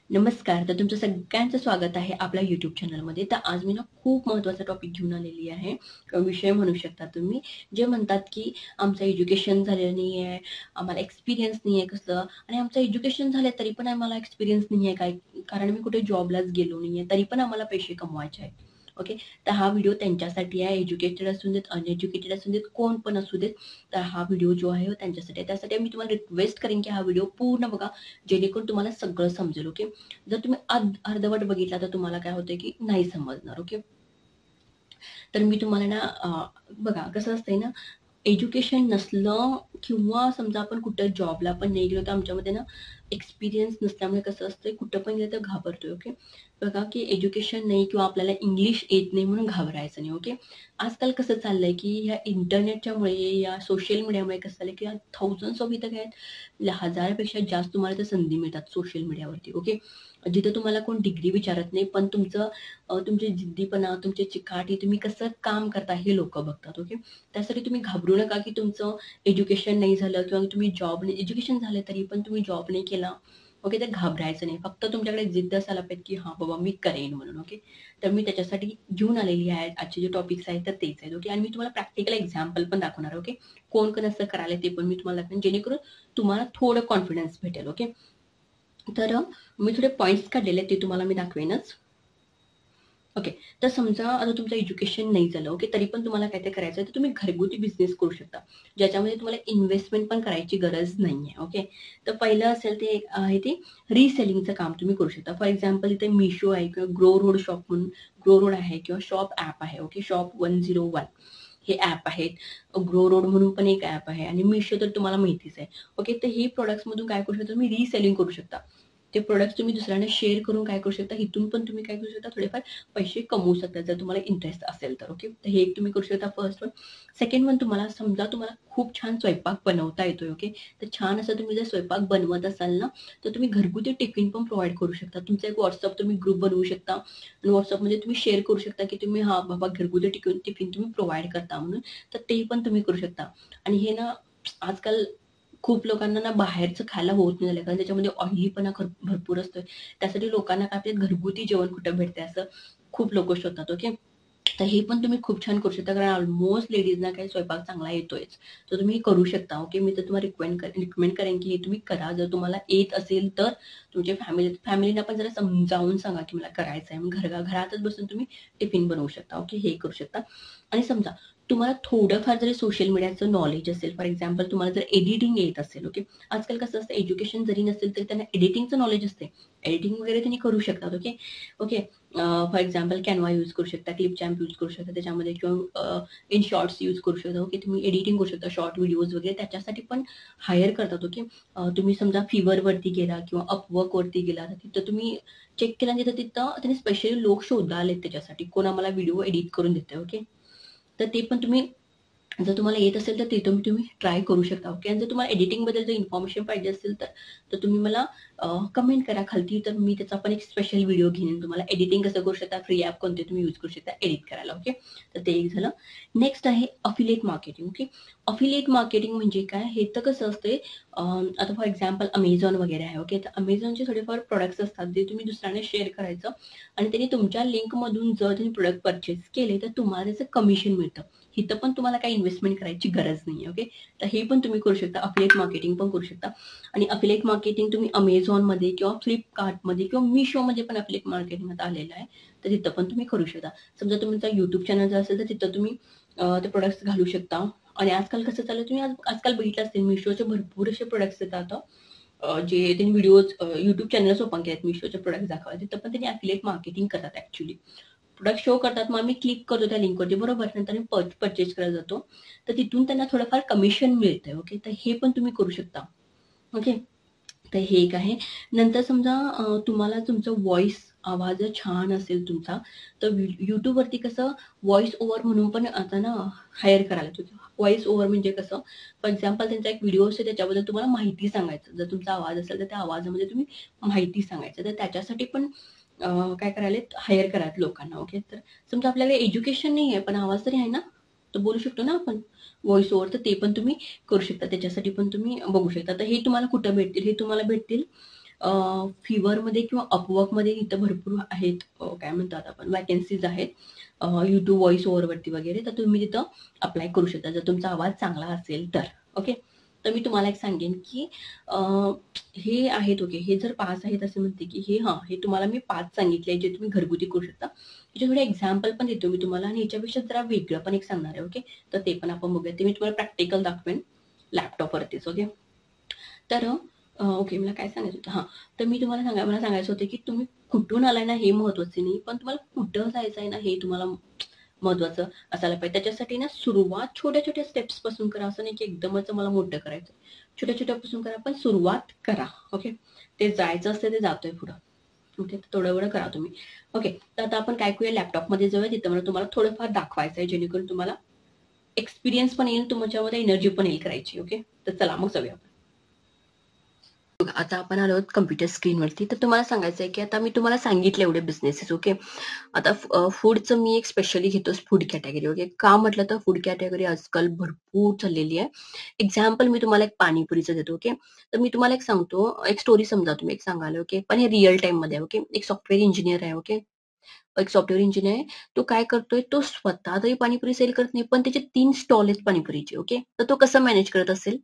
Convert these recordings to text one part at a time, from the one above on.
नमस्कार. तर तुमचं सगळ्यांचं स्वागत आहे आपल्या YouTube चॅनलमध्ये. तर आज मी ना खूप महत्त्वाचा टॉपिक घेऊन आलेली आहे. विषय म्हणू शकता तुम्ही. जे म्हणतात, की आमचं एज्युकेशन झालेलं नाही आहे, आम्हाला एक्सपिरियन्स नाही आहे कसं आणि आमचं एज्युकेशन झालं तरी पण आम्हाला एक्सपिरियन्स नाही आहे काय कारण मी कुठे जॉबलाच गेलो नाही आहे, तरी पण आम्हाला पैसे कमवायचे आहेत. ओके. तर हा व्हिडिओ त्यांच्यासाठी आहे. एज्युकेटेड असू देत, अनएज्युकेटेड असू देत, कोण पण असू देत. तर हा व्हिडिओ जो आहे त्यांच्यासाठी आहे. त्यासाठी मी तुम्हाला रिक्वेस्ट करेन, की हा व्हिडिओ पूर्ण बघा, जेणेकरून तुम्हाला सगळं समजेल. ओके. जर तुम्ही अर्धवट बघितला तर तुम्हाला काय होतंय की नाही समजणार. ओके. तर मी तुम्हाला ना बघा कसं असतंय ना, एज्युकेशन नसलं किंवा समजा आपण कुठं जॉबला पण नाही गेलो तर आमच्यामध्ये ना एक्सपिरियन्स नसल्यामुळे कसं असतंय कुठं पण गेलं तर घाबरतोय. ओके. बघा की एज्युकेशन नाही किंवा आपल्याला इंग्लिश येत नाही म्हणून घाबरायचं नाही. ओके. आजकाल कसं चाललंय की ह्या इंटरनेटच्यामुळे या सोशल मीडियामुळे कसं झालंय की थाउजंड्स ऑफ इथं काय हजारापेक्षा जास्त तुम्हाला त्या संधी मिळतात सोशल मीडियावरती. ओके. जिथं तुम्हाला कोण डिग्री विचारत नाही पण तुमची जिद्दीपणा, तुमची चिकाटी, तुम्ही कसं काम करता हे लोकं बघतात. ओके. त्यासाठी तुम्ही घाबरू नका, की तुमचं एज्युकेशन नाही झालं किंवा तुम्ही जॉब नाही एज्युकेशन झालं तरी पण तुम्ही जॉब नाही केला. ओके. तर घाबरायचं नाही. फक्त तुमच्याकडे जिद्द असायला पाहिजे, की हां, बाबा मी करेन म्हणून. ओके. तर मी त्याच्यासाठी घेऊन आलेली आहे. आजचे जे टॉपिक्स आहेत तर तेच आहेत. ओके. आणि मी तुम्हाला प्रॅक्टिकल एक्झाम्पल पण दाखवणार. ओके. कोण असं करायलंय ते पण मी तुम्हाला दाखवेन, जेणेकरून तुम्हाला थोडं कॉन्फिडन्स भेटेल. ओके. तर मी थोडे पॉइंट्स काढलेले आहेत ते तुम्हाला मी दाखवेनच. ओके. तर समजा आता तुमचं एज्युकेशन नाही झालं, ओके, तरी पण तुम्हाला काय ते करायचं आहे, तर तुम्ही घरगुती बिझनेस करू शकता. ज्याच्यामध्ये तुम्हाला इन्व्हेस्टमेंट पण करायची गरज नाहीये. ओके. तर पहिलं असेल ते एक आहे ते रिसेलिंगचं काम तुम्ही करू शकता. फॉर एक्झाम्पल इथे Meesho आहे किंवा ग्रो रोड शॉप म्हणून ग्रो रोड आहे किंवा शॉप ॲप आहे. ओके. शॉप 101 हे ॲप आहेत. ग्रो रोड म्हणून पण एक ॲप आहे आणि Meesho तर तुम्हाला माहितीच आहे. ओके. तर हे प्रॉडक्ट्समधून काय करू शकता तुम्ही रिसेलिंग करू शकता. ते प्रॉडक्ट्स तुम्ही दुसऱ्यांना शेअर करून काय करू शकता, इथून पण तुम्ही काय करू शकता थोडेफार पैसे कमवू शकता जर तुम्हाला इंटरेस्ट असेल तर. ओके. तर हे एक तुम्ही करू शकता फर्स्ट वन. सेकंड वन तुम्हाला समजा तुम्हाला खूप छान स्वयंपाक बनवता येतोय. ओके. तर छान असं तुम्ही जर स्वयंपाक बनवत असाल ना, तर तुम्ही घरगुती टिफिन पण प्रोव्हाईड करू शकता. तुमचा एक WhatsApp तुम्ही ग्रुप बनवू शकता आणि WhatsAppमध्ये तुम्ही शेअर करू शकता, की तुम्ही हां, बाबा घरगुती टिफिन तुम्ही प्रोव्हाईड करता म्हणून. तर ते पण तुम्ही करू शकता. आणि हे ना आजकाल खूप लोकांना ना बाहेरचं खायला होत नाही झालंय, कारण त्याच्यामध्ये ऑइलीपणा भरपूर असतोय. त्यासाठी लोकांना काय आपल्या घरगुती जेवण कुठं भेटतंय असं खूप लोकं शोधतात. ओके. तर हे पण तुम्ही खूप छान करू शकता, कारण ऑलमोस्ट लेडीजना काही स्वयंपाक चांगला येतोयच. तर तुम्ही हे करू शकता. ओके. मी तर तुम्हाला रिकमेंड करेन, की हे तुम्ही करा. जर तुम्हाला येत असेल तर तुमच्या फॅमिलीला पण जरा समजावून सांगा, की मला करायचं आहे. मग घरातच बसून तुम्ही टिफिन बनवू शकता. ओके. हे करू शकता. आणि समजा तुम्हाला थोडंफार जरी सोशल मीडियाचं नॉलेज असेल, फॉर एक्झाम्पल तुम्हाला जर एडिटिंग येत असेल. ओके. आजकाल कसं असतं एज्युकेशन जरी नसेल तरी त्यांना एडिटिंगचं नॉलेज असते. एडिटिंग वगैरे त्यांनी करू शकतात. Okay. Okay. For example Canva use करू शकता, क्लिपचॅम्प यूज करू शकता त्याच्यामध्ये किंवा इन शॉर्ट्स यूज करू शकता. ओके. तुम्ही एडिटिंग करू शकता, शॉर्ट व्हिडिओज वगैरे त्याच्यासाठी पण हायर करतात. ओके. तुम्ही समजा Fiverrवरती गेला किंवा Upworkवरती गेला, तर तिथं तुम्ही चेक केला तिथं त्यांनी स्पेशली लोक शोधालेत त्याच्यासाठी, कोण आम्हाला व्हिडिओ एडिट करून देतंय. ओके. तर ते पण तुम्ही जर तुम्हाला येत असेल तर ते तुम्ही ट्राय करू शकता. ओके. आणि जर तुम्हाला एडिटिंगबद्दल जर इन्फॉर्मेशन पाहिजे असेल तर तुम्ही मला कमेंट करा खालती, तर मी त्याचा पण एक स्पेशल व्हिडिओ घेईन. तुम्हाला एडिटिंग कसं करू शकता, फ्री ॲप कोणते तुम्ही यूज करू शकता एडिट करायला. ओके. तर ते एक झालं. नेक्स्ट आहे affiliate marketing. Okay. Affiliate marketing म्हणजे काय, हे तर कसं असतंय आता फॉर एक्झाम्पल Amazon वगैरे आहे. ओके. तर Amazonचे थोडेफार प्रॉडक्ट्स असतात जे तुम्ही दुसऱ्यांना शेअर करायचं आणि त्यांनी तुमच्या लिंकमधून जर त्यांनी प्रॉडक्ट पर्चेस केले तर तुम्हाला त्याचं कमिशन मिळतं. इथं पण तुम्हाला काही इन्व्हेस्टमेंट करायची गरज नाहीये. ओके. तर हे पण तुम्ही करू शकता. अफिलिएट मार्केटिंग पण करू शकता. आणि अफिलिएट मार्केटिंग तुम्ही Amazonमध्ये किंवा Flipkartमध्ये किंवा Meeshoमध्ये पण अफिलिएट मार्केटिंग आता आलेलं आहे. तर तिथं पण तुम्ही करू शकता. समजा तुमचा YouTube चॅनल जर असेल तर तिथं तुम्ही ते प्रॉडक्ट्स घालू शकता. आणि आजकाल कसं चाललंय तुम्ही आजकाल बघितलं असेल Meeshoचे भरपूर असे प्रॉडक्ट्स येतात जे त्यांनी व्हिडिओज YouTube चॅनल्स ओपन केलेत Meeshoचे प्रॉडक्ट्स दाखवायला. तिथं पण त्यांनी अफिलिएट मार्केटिंग करतात ॲक्चुअली. प्रॉडक्ट शो करतात, मग आम्ही क्लिक करतो त्या लिंकवरती बरोबर. नंतर आम्ही परचेस करायला जातो. तर तिथून त्यांना थोडंफार कमिशन मिळतंय. ओके. तर हे पण तुम्ही करू शकता. ओके. तर हे एक आहे. नंतर समजा तुम्हाला तुमचं आवाज जर छान असेल तुमचा, तर YouTubeवरती कसं व्हॉईस ओव्हर म्हणून पण आता ना हायर करायला येतो. व्हॉईस ओव्हर म्हणजे कसं, फॉर एक्झाम्पल त्यांचा एक व्हिडिओ असतो त्याच्याबद्दल तुम्हाला माहिती सांगायचं. जर तुमचा आवाज असेल तर त्या आवाजामध्ये तुम्ही माहिती सांगायचं. तर त्याच्यासाठी पण काय करायलेत हायर करायलेत लोकांना. ओके. तर समजा आपल्याला एज्युकेशन नाहीये पण आवाज तरी आहे ना, तर बोलू शकतो ना आपण व्हॉईस ओव्हर, तर ते पण तुम्ही करू शकता. त्याच्यासाठी पण तुम्ही बघू शकता. तर हे तुम्हाला कुठं भेटतील? हे तुम्हाला भेटतील फिवरमध्ये किंवा अपवर्कमध्ये इथं भरपूर आहेत, काय म्हणतात आपण, वॅकन्सीज आहेत YouTube व्हॉइस ओव्हरवरती वगैरे. तर तुम्ही तिथं अप्लाय करू शकता जर तुमचा आवाज चांगला असेल तर. ओके. तर मी तुम्हाला एक सांगेन की हे आहेत, ओके, हे जर 5 आहेत असे म्हणते की हे तुम्हाला मी 5 सांगितले जे तुम्ही घरगुती करू शकता. याचे थोडे एक्झाम्पल पण देतो मी तुम्हाला आणि याच्यापेक्षा जरा वेगळं पण एक सांगणार आहे. ओके. तर ते पण आपण बघूया. ते मी तुम्हाला प्रॅक्टिकल दाखवेन लॅपटॉपवरतीच. ओके. तर ओके, मला काय सांगायचं होतं, तर मी तुम्हाला मला सांगायचं होतं की तुम्ही कुठून आलाय ना हे महत्वाचं नाही, पण तुम्हाला कुठं जायचं आहे ना हे तुम्हाला महत्वाचं असायला पाहिजे. त्याच्यासाठी ना सुरुवात छोट्या छोट्या स्टेप्स पासून करा. असं नाही की एकदमच मला मोठं करायचं. छोट्या छोट्यापासून करा, पण सुरुवात करा. ओके. ते जायचं असतं ते जातोय पुढं. ओके. थोडं वेळ करा तुम्ही. ओके. तर आता आपण काय करूया, लॅपटॉपमध्ये जाऊया. तिथं मला तुम्हाला थोडंफार दाखवायचं आहे जेणेकरून तुम्हाला एक्सपिरियन्स पण येईल, तुमच्यामध्ये एनर्जी पण येईल करायची. ओके. तर चला मग जाऊया. आता आपण आलो आहोत कम्प्युटर स्क्रीनवरती. तर तुम्हाला सांगायचं आहे की आता मी तुम्हाला सांगितलं एवढे बिझनेसेस. ओके. आता फूडचं मी एक स्पेशली घेतो, फूड कॅटेगरी. ओके. का म्हटलं तर फूड कॅटेगरी आजकाल भरपूर चाललेली आहे. एक्झाम्पल मी तुम्हाला एक पाणीपुरीचं देतो. ओके. तर मी तुम्हाला एक सांगतो, एक स्टोरी समजा तुम्ही एक सांगाल. ओके. पण हे रिअल टाइम मध्ये आहे. ओके. एक सॉफ्टवेअर इंजिनियर आहे. ओके. एक सॉफ्टवेअर इंजिनियर आहे. तो काय करतोय, तो स्वतः तरी पाणीपुरी सेल करत नाही, पण त्याचे 3 स्टॉल आहेत पाणीपुरीचे. ओके. तर तो कसं मॅनेज करत असेल,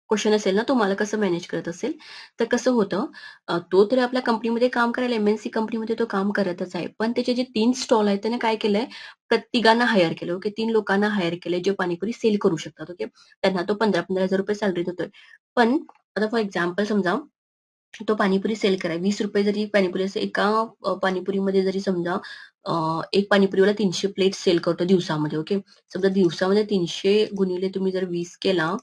क्वेश्चन असेल ना, तुम्हाला कसं मॅनेज करत असेल. तर कसं होतं, तो तरी आपल्या कंपनीमध्ये काम करायला, एमएनसी कंपनीमध्ये तो काम करतच आहे. पण त्याचे जे 3 स्टॉल आहेत त्याने काय केलंय, तिघांना हायर केलं. ओके. 3 लोकांना हायर केलंय जे पाणीपुरी सेल करू शकतात. ओके. त्यांना तो 15,000 रुपये सॅलरी देतोय. पण आता फॉर एक्झाम्पल समजा तो पाणीपुरी सेल कराय ₹20 जरी पाणीपुरी असेल, एका पाणीपुरीमध्ये जरी समजा एक पाणीपुरीवाला 300 प्लेट सेल करतो दिवसामध्ये. ओके. समजा दिवसामध्ये 300 गुणिले तुम्ही जर 20 केला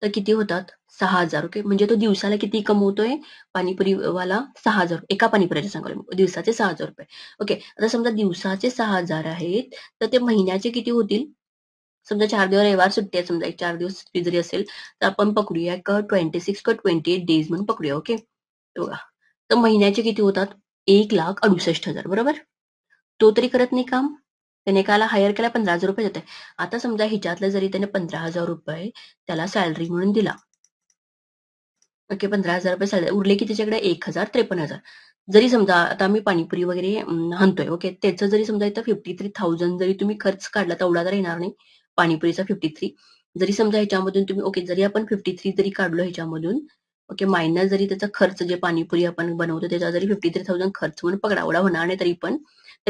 तर किती होतात? 6,000. ओके. म्हणजे तो दिवसाला किती कमवतोय पाणीपुरीवाला? 6,000. एका पाणीपुरीचे सांगायला दिवसाचे ₹6,000. ओके. आता समजा दिवसाचे 6,000 आहेत, तर ते महिन्याचे किती होतील? समजा 4 दिवस रविवार सुट्टी आहे, समजा एक 4 दिवस सुट्टी जरी असेल, तर आपण पकडूया 26 का 28 डेज म्हणून पकडूया. ओके. बघा. तर महिन्याचे किती होतात? 1,68,000 बरोबर? तो तरी करत नाही काम. त्याने काला हायर केला, ₹15,000 देत आहे. आता समजा ह्याच्यातलं जरी त्याने ₹15,000 त्याला सॅलरी म्हणून दिला. ओके. ₹15,000 सॅलरी उरले की त्याच्याकडे 1,000, 53,000. जरी समजा आता आम्ही पाणीपुरी वगैरे हाणतोय. ओके. त्याचं जरी समजा इथं 53,000 जरी तुम्ही खर्च काढला, तेवढा तर येणार नाही. पाणीपुरीचा 53. जरी समजा ह्याच्यामधून तुम्ही ओके, जरी आपण 53 जरी काढलो ह्याच्यामधून, ओके, मायनस जरी त्याचा खर्च जे पाणीपुरी आपण बनवतो त्याचा जरी 53,000 खर्च म्हणून पकडा, एवढा होणार नाही तरी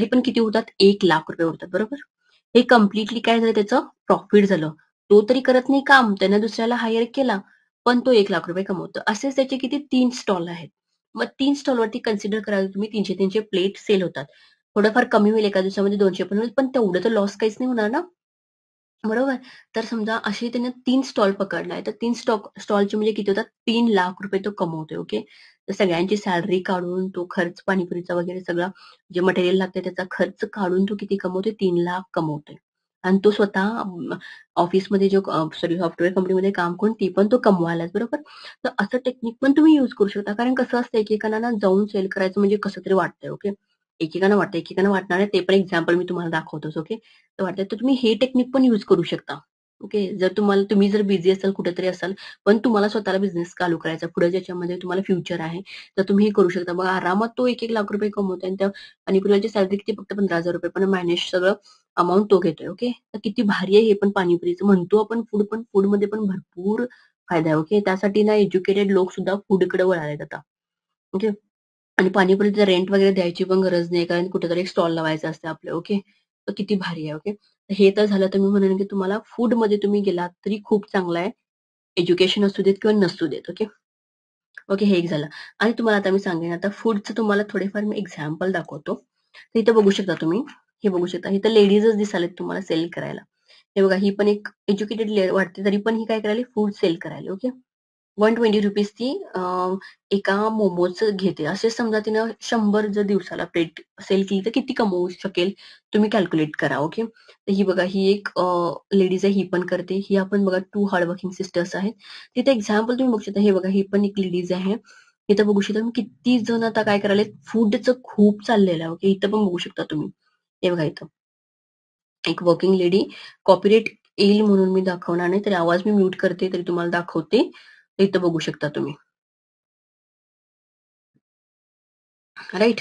पण किती होतात? ₹1,00,000 होतात. बरोबर? हे कम्प्लिटली काय झालं, त्याचं प्रॉफिट झालं. तो तरी करत नाही काम, त्यानं दुसऱ्याला हायर केला, पण तो ₹1,00,000 कमवतो. असेच त्याचे किती 3 स्टॉल आहेत. मग 3 स्टॉलवरती कन्सिडर करा तुम्ही 300-300 प्लेट सेल होतात. थोडंफार कमी होईल, एका दिवसामध्ये 200 पण होईल, पण तेवढं तर लॉस काहीच नाही होणार ना. बरोबर? तर समजा असे त्याने 3 स्टॉल पकडलाय, तर 3 स्टॉलचे म्हणजे किती होतात? ₹3,00,000 तो कमवतोय. ओके. तर सगळ्यांची सॅलरी काढून तो खर्च पाणीपुरीचा वगैरे सगळा जे मटेरियल लागतंय त्याचा खर्च काढून तो किती कमवतोय? 3,00,000 कमवतोय. आणि तो स्वतः ऑफिसमध्ये जो सॉफ्टवेअर कंपनीमध्ये काम करून ती पण तो कमवायलाच. बरोबर? तर असं टेक्निक पण तुम्ही युज करू शकता. कारण कसं असतं, एकेकांना ना जाऊन सेल करायचं म्हणजे कसं तरी वाटतंय. ओके. एकेकांना वाटतं, एकेकांना वाटणार नाही. ते पण एक्झाम्पल मी तुम्हाला दाखवतोच. ओके. तर वाटतं तर तुम्ही हे टेक्निक पण युज करू शकता. ओके. जर तुम्ही जर बिझी असाल, कुठेतरी असाल, पण तुम्हाला स्वतःला बिझनेस चालू करायचा, पुढे ज्याच्यामध्ये तुम्हाला फ्युचर आहे, तर तुम्ही हे करू शकता. मग आरामात तो ₹1,00,000 कमवतोय आणि त्या पाणीपुरीची सॅलरी किती? फक्त ₹15,000, पण मॅनेज सगळं अमाउंट तो घेतोय. ओके. तर किती भारी आहे हे पण पाणीपुरीचं. म्हणतो आपण फूड, पण फूडमध्ये पण भरपूर फायदा आहे. ओके. त्यासाठी ना एज्युकेटेड लोक सुद्धा फूडकडे वळालेत आता. ओके. आणि पाणीपुरीचं रेंट वगैरे द्यायची पण गरज नाही, कारण कुठेतरी एक स्टॉल लावायचा असतं आपलं. ओके. तर किती भारी आहे. ओके. हे तर झालं, तर मी म्हणेन की तुम्हाला फूडमध्ये तुम्ही गेलात तरी खूप चांगलं आहे. एज्युकेशन असू देत किंवा नसू देत. ओके. ओके. हे एक झालं. आणि तुम्हाला आता मी सांगेन, आता फूडचं तुम्हाला थोडेफार मी एक्झाम्पल दाखवतो. तर इथं बघू शकता तुम्ही. हे बघू शकता. इथं लेडीजच दिसायलेत तुम्हाला सेल करायला. हे बघा, ही पण एक एज्युकेटेड वाटते, तरी पण ही काय करायली? फूड सेल करायली. ओके. ₹120 ती एका मोमोचं घेते. असे समजा तिनं 100 जर दिवसाला प्लेट सेल केली तर किती कमवू शकेल? तुम्ही कॅल्क्युलेट करा. ओके. तर ही बघा, ही एक लेडीज आहे, ही पण करते. ही आपण बघा 2 हार्ड वर्किंग सिस्टर्स आहेत. तिथे एक्झाम्पल तुम्ही बघू शकता. हे बघा, ही पण एक लेडीज आहे. इथं बघू शकता तुम्ही किती जण आता काय करायलेत, फूडचं खूप चाललेलं आहे. ओके. इथं पण बघू शकता तुम्ही. हे बघा इथं. एक वर्किंग लेडी, कॉपीराइट येईल म्हणून मी दाखवणार नाही, तरी आवाज मी म्यूट करते तरी तुम्हाला दाखवते. तर इथं बघू शकता तुम्ही. राईट.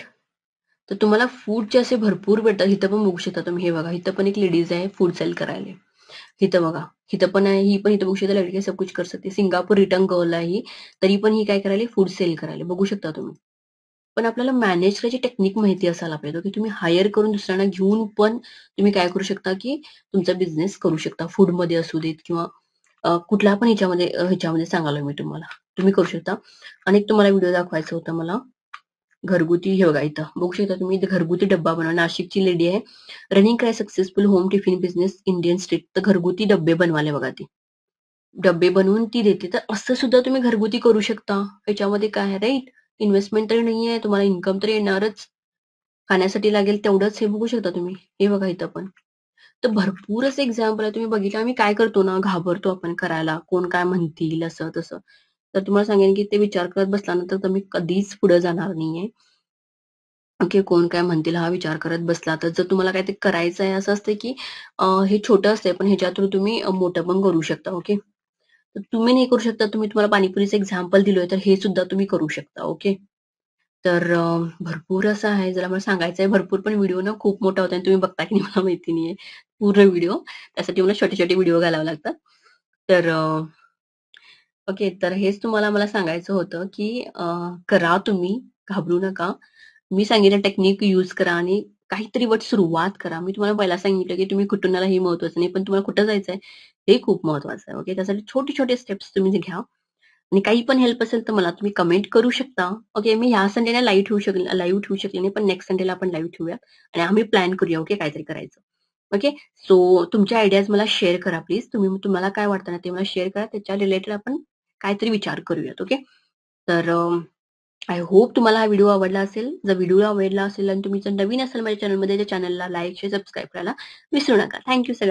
तर तुम्हाला फूडचे असे भरपूर भेटतात. इथं पण बघू शकता तुम्ही. हे बघा, इथं पण एक लेडीज आहे फूड सेल करायला. इथं बघा, इथं पण आहे, ही पण इथं बघू शकता, लड़की सब कुछ कर सकते. सिंगापूर रिटर्न गर्ल आहे ही. तरी पण ही काय करायली, फूड सेल करायली. बघू शकता तुम्ही. पण आपल्याला मॅनेज करायची टेक्निक माहिती असायला पाहिजे, की तुम्ही हायर करून दुसऱ्यांना घेऊन पण तुम्ही काय करू शकता, की तुमचा बिझनेस करू शकता. फूडमध्ये असू देत किंवा कुठल्या पण ह्याच्यामध्ये सांगालोय मी तुम्हाला. तुम्ही करू शकता. आणि एक तुम्हाला व्हिडिओ दाखवायचा होता मला. घरगुती हे बघा इथं बघू शकता तुम्ही, इथं घरगुती डब्बा बनवा. नाशिकची लेडी आहे. रनिंग काय successful home tiffin business Indian street. तर घरगुती डब्बे बनवाले बघा ती. डब्बे बनवून ती देते. तर असं सुद्धा तुम्ही घरगुती करू शकता. ह्याच्यामध्ये काय आहे, राईट? इन्व्हेस्टमेंट तरी नाहीये. तुम्हाला इन्कम तर येणारच. खाण्यासाठी लागेल तेवढंच. हे बघू शकता तुम्ही. हे बघा इथं पण. तर भरपूर असं एक्झाम्पल आहे. तुम्ही बघितलं, आम्ही काय करतो ना, घाबरतो आपण करायला. कोण काय म्हणतील असं तसं. तर तुम्हाला सांगेन, की ते विचार करत बसल्यानंतर तुम्ही कधीच पुढे जाणार नाहीये. ओके, कोण काय म्हणतील हा विचार करत बसला तर, जर तुम्हाला काहीतरी करायचं आहे, असं असतं की हे छोटं असतंय पण ह्याच्या थ्रू तुम्ही मोठं पण करू शकता. ओके. तर तुम्ही नाही करू शकता, तुम्हाला पाणीपुरीचं एक्झाम्पल दिलोय, तर हे सुद्धा तुम्ही करू शकता. ओके. तर भरपूर असं आहे, जरा मला सांगायचं आहे भरपूर, पण व्हिडिओ ना खूप मोठा होता आणि तुम्ही बघता की नाही मला माहिती नाहीये पूर्ण व्हिडिओ. त्यासाठी मला छोटे-छोटे व्हिडिओ घालावे लागतात. तर ओके, तर हेच तुम्हाला मला सांगायचं होतं, की करा तुम्ही, घाबरू नका. मी सांगितलं टेक्निक यूज करा आणि काहीतरी सुरुवात करा. मी तुम्हाला पहिला सांगितलं, की तुम्ही कुठून आला हे महत्वाचं नाही, पण तुम्हाला कुठं जायचंय हे खूप महत्वाचं आहे. ओके. त्यासाठी छोटे-छोटे स्टेप्स तुम्ही घ्या आणि काही पण हेल्प असेल तर मला तुम्ही कमेंट करू शकता. ओके. मी ह्या संडेला लाईव्ह ठेवू शकले नाही, पण नेक्स्ट संडेला आपण लाईव्ह ठेवूया आणि आम्ही प्लॅन करूया. ओके. काहीतरी करायचं. ओके. सो तुमच्या आयडियाज मला शेअर करा प्लीज. तुम्हाला काय वाटतं ना ते मला शेअर करा. त्याच्या रिलेटेड आपण काहीतरी विचार करूयात. ओके. तर आय होप तुम्हाला हा व्हिडिओ आवडला असेल. जर व्हिडिओ आवडला असेल आणि तुम्ही जर नवीन असाल माझ्या चॅनलमध्ये, तर चॅनलला लाईक, शेअर, सबस्क्राईब करायला विसरू नका. थँक यू सगळ्यांना.